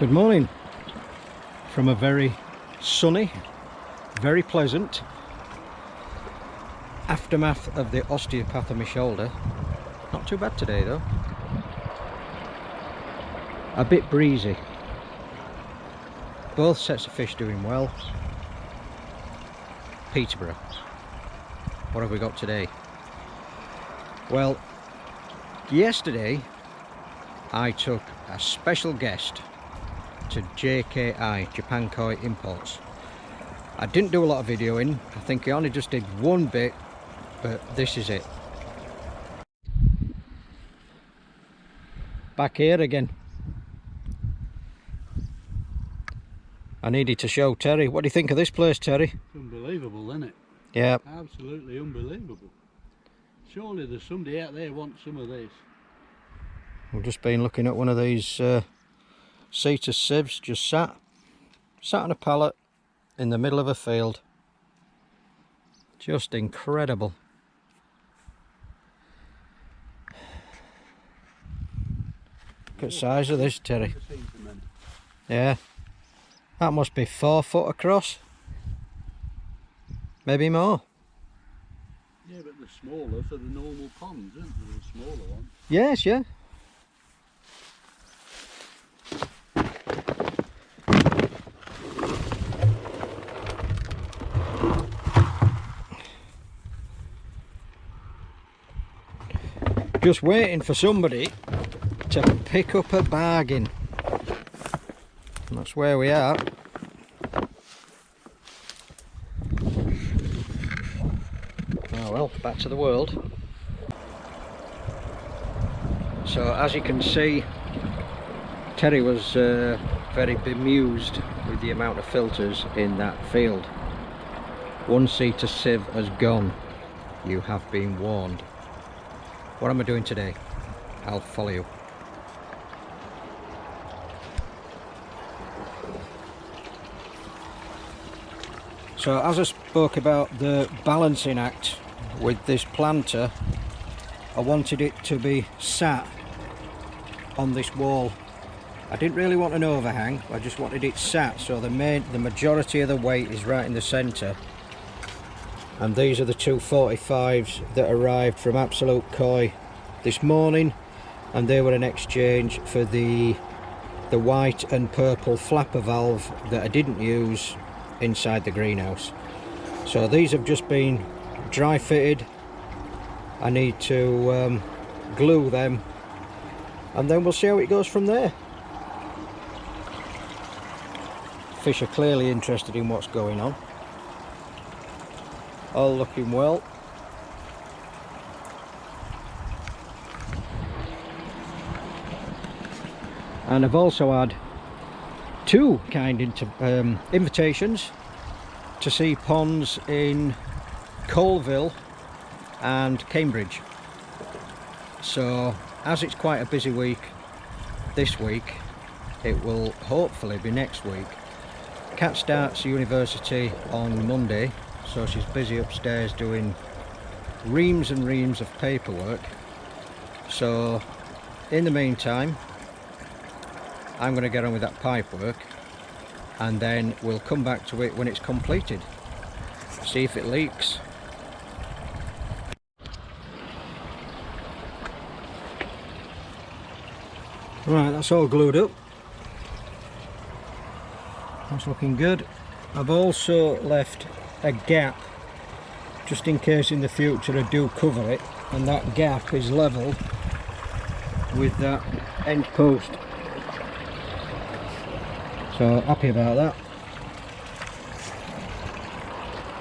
Good morning from a very sunny, very pleasant aftermath of the osteopath on my shoulder. Not too bad today though. A bit breezy. Both sets of fish doing well. Peterborough. What have we got today? Well, yesterday I took a special guest to JKI, Japan Koi Imports. I didn't do a lot of videoing. I think I only just did one bit, but this is it. Back here again. I needed to show Terry. What do you think of this place, Terry? It's unbelievable, isn't it? Yeah. Absolutely unbelievable. Surely there's somebody out there who wants some of this. We've just been looking at one of these Cetus sieves, just sat on a pallet in the middle of a field. Just incredible. Look at the size of this, Terry. Yeah. That must be 4 foot across. Maybe more. Yeah, but they're smaller for the normal ponds, isn't there? The smaller ones. Yes, yeah. Just waiting for somebody to pick up a bargain. And that's where we are. Oh well, back to the world. So as you can see, Terry was very bemused with the amount of filters in that field. One Cetus sieve has gone. You have been warned. What am I doing today? I'll follow you. So as I spoke about the balancing act with this planter, I wanted it to be sat on this wall. I didn't really want an overhang, I just wanted it sat so the majority of the weight is right in the centre. And these are the 245s that arrived from Absolute Koi this morning, and they were an exchange for the white and purple flapper valve that I didn't use inside the greenhouse. So these have just been dry fitted. I need to glue them and then we'll see how it goes from there. Fish are clearly interested in what's going on. All looking well. And I've also had two kind invitations to see ponds in Colville and Cambridge. So as it's quite a busy week this week, it will hopefully be next week. Kat starts university on Monday, so she's busy upstairs doing reams and reams of paperwork. So in the meantime, I'm going to get on with that pipe work, and then we'll come back to it when it's completed. See if it leaks. Right, that's all glued up. That's looking good. I've also left a gap just in case in the future I do cover it, and that gap is level with that end post. So happy about that.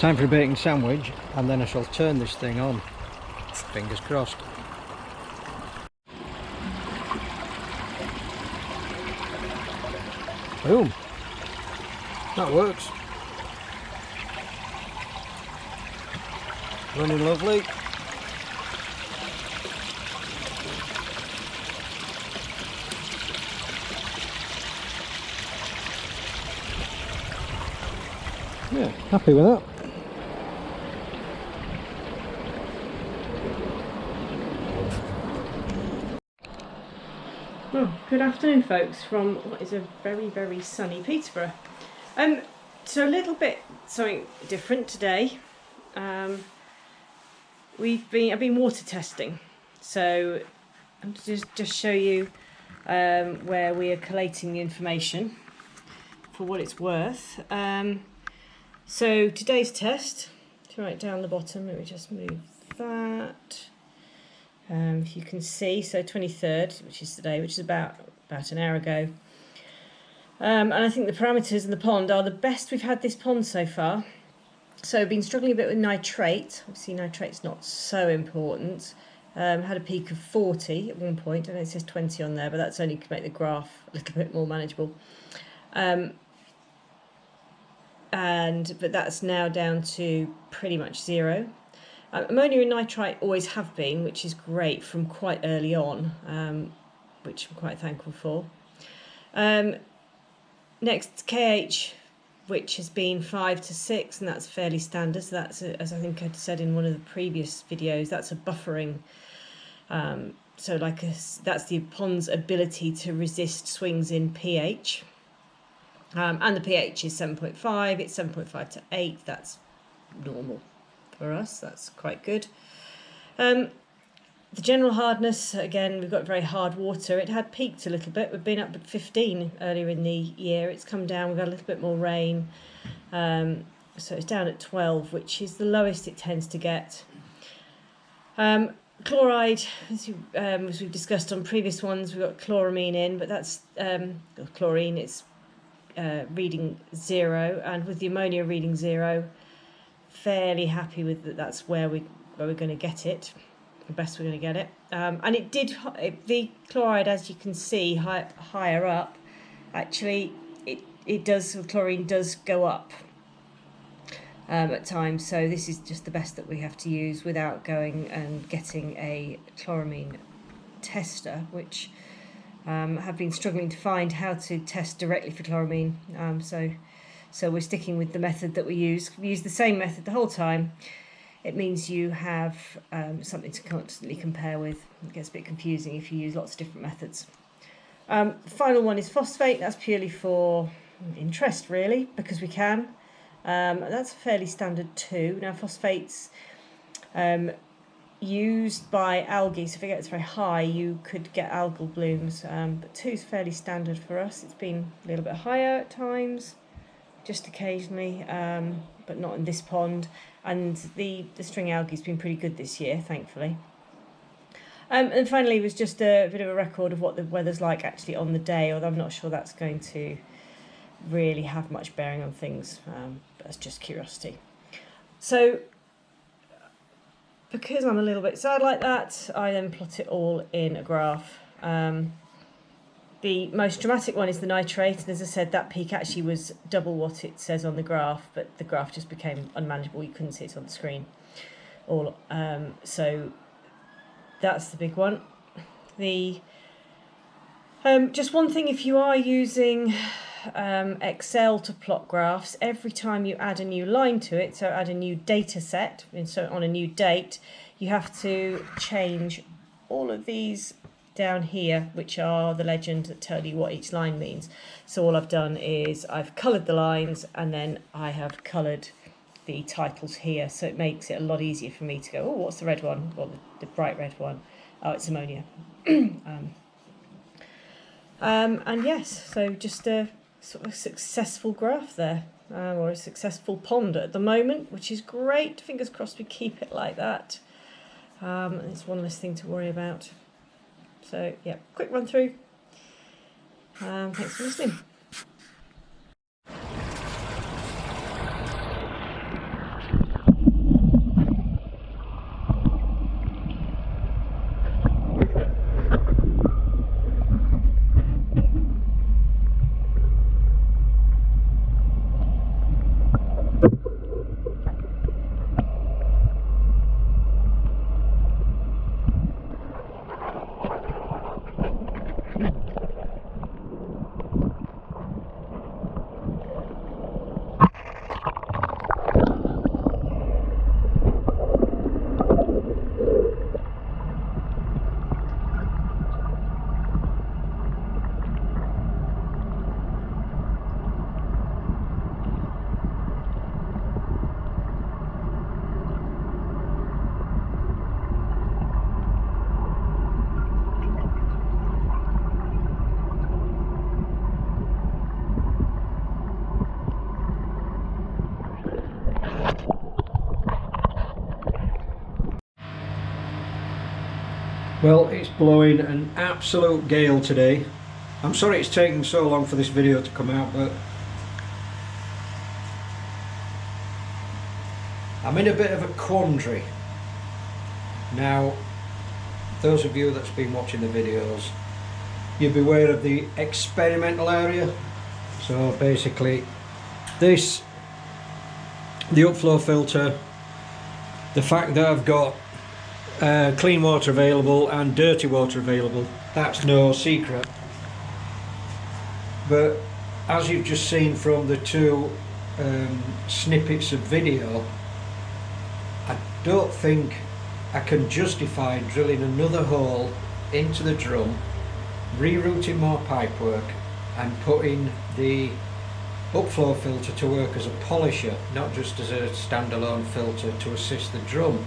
Time for a bacon sandwich, and then I shall turn this thing on. Fingers crossed. Boom. That works. Running lovely. Yeah, happy with that. Oh. Good afternoon, folks, from what is a very, very sunny Peterborough. So a little bit something different today. I've been water testing, so I'm just show you where we are collating the information for what it's worth. So today's test, to write down the bottom, let me just move that. If you can see, so 23rd, which is today, which is about an hour ago. And I think the parameters in the pond are the best we've had this pond so far. So I've been struggling a bit with nitrate. Obviously nitrate's not so important. Had a peak of 40 at one point. I know it says 20 on there, but that's only to make the graph a little bit more manageable. But that's now down to pretty much 0. Ammonia and nitrite always have been, which is great from quite early on, which I'm quite thankful for. Next, KH, which has been 5 to 6, and that's fairly standard. So that's, as I think I'd said in one of the previous videos, that's a buffering. So that's the pond's ability to resist swings in pH. And the pH is 7.5, it's 7.5 to 8, that's normal for us, that's quite good. The general hardness, again, we've got very hard water. It had peaked a little bit. We've been up at 15 earlier in the year. It's come down, we've got a little bit more rain. So it's down at 12, which is the lowest it tends to get. Chloride, as we've discussed on previous ones, we've got chloramine in, but that's chlorine, it's reading 0, and with the ammonia reading 0, fairly happy with that. That's where we're going to get it, the best we're going to get it. And it did, the chloride, as you can see higher up, actually it does, the chlorine does go up at times. So this is just the best that we have to use without going and getting a chloramine tester, which have been struggling to find how to test directly for chloramine. So we're sticking with the method that we use. We use the same method the whole time. It means you have something to constantly compare with. It gets a bit confusing if you use lots of different methods. The final one is phosphate. That's purely for interest, really, because we can. That's fairly standard 2. Now phosphates used by algae, so if it gets very high you could get algal blooms, but 2 is fairly standard for us. It's been a little bit higher at times, just occasionally, but not in this pond, and the string algae has been pretty good this year, thankfully. And finally was just a bit of a record of what the weather's like actually on the day, although I'm not sure that's going to really have much bearing on things, but that's just curiosity. So because I'm a little bit sad like that, I then plot it all in a graph. The most dramatic one is the nitrate, and as I said, that peak actually was double what it says on the graph, but the graph just became unmanageable. You couldn't see it on the screen. So that's the big one. Just one thing, if you are using Excel to plot graphs, every time you add a new line to it, so add a new data set, and so on a new date, you have to change all of these down here, which are the legend that tell you what each line means. So all I've done is I've coloured the lines, and then I have coloured the titles here, so it makes it a lot easier for me to go, oh, what's the red one? Well, the bright red one. Oh, it's ammonia. And yes, so just a sort of successful graph there, or a successful pond at the moment, which is great. Fingers crossed we keep it like that. It's one less thing to worry about. So yeah, quick run through. Thanks for listening. Well, it's blowing an absolute gale today. I'm sorry it's taken so long for this video to come out, but I'm in a bit of a quandary. Now, those of you that's been watching the videos, you'll be aware of the experimental area. So basically this, the upflow filter, the fact that I've got clean water available and dirty water available, that's no secret. But as you've just seen from the two snippets of video, I don't think I can justify drilling another hole into the drum, rerouting more pipework and putting the upflow filter to work as a polisher, not just as a standalone filter to assist the drum.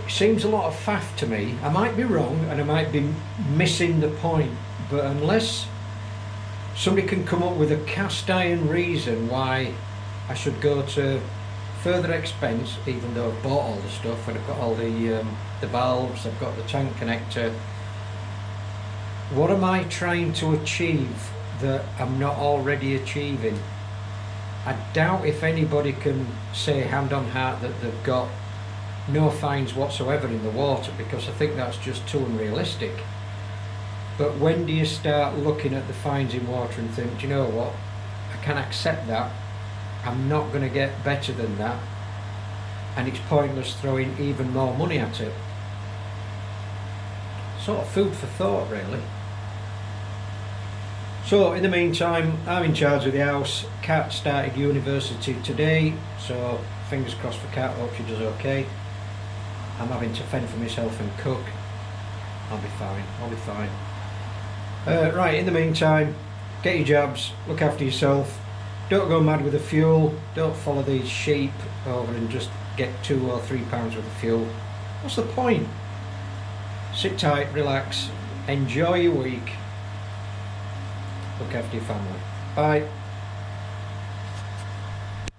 It seems a lot of faff to me. I might be wrong and I might be missing the point, but unless somebody can come up with a cast iron reason why I should go to further expense, even though I've bought all the stuff and I've got all the valves, I've got the tank connector, what am I trying to achieve that I'm not already achieving? I doubt if anybody can say hand on heart that they've got no fines whatsoever in the water, because I think that's just too unrealistic. But when do you start looking at the fines in water and think, do you know what, I can accept that, I'm not going to get better than that, and it's pointless throwing even more money at it. Sort of food for thought, really. So in the meantime, I'm in charge of the house. Kat started university today, so fingers crossed for Kat, hope she does okay. I'm having to fend for myself and cook. I'll be fine, I'll be fine. Right, in the meantime, get your jabs, look after yourself, don't go mad with the fuel, don't follow these sheep over and just get £2 or £3 worth of fuel. What's the point? Sit tight, relax, enjoy your week, look after your family. Bye.